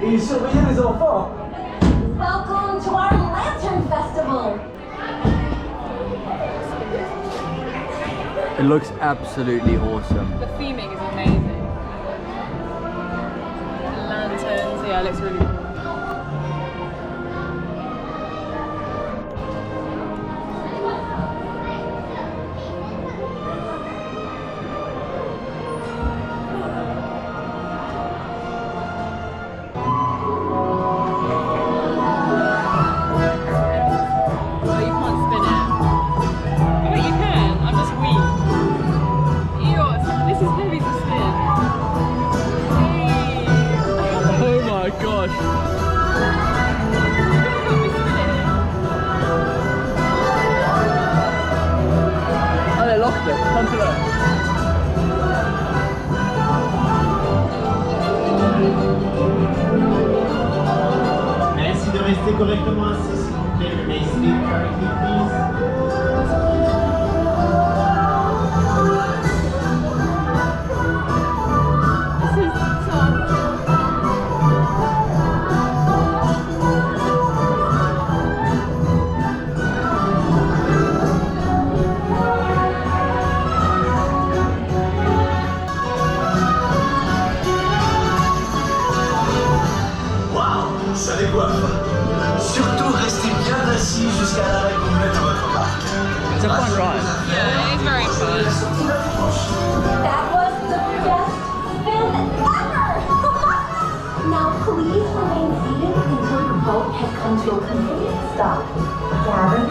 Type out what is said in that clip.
Et il surveillait les enfants. Welcome to our Lantern Festival. It looks absolutely awesome. The theming is amazing. The lanterns, yeah, it looks really cool. Merci de rester correctement assis, s'il vous plaît. Remain seated correctly, please. Ça décoiffe. Surtout, restez bien assis jusqu'à l'arrêt complet de votre parc. It's a fun ride. Yeah, it's very fun. That was the best spin ever! Now please remain seated until your boat has come to a complete stop. Gather your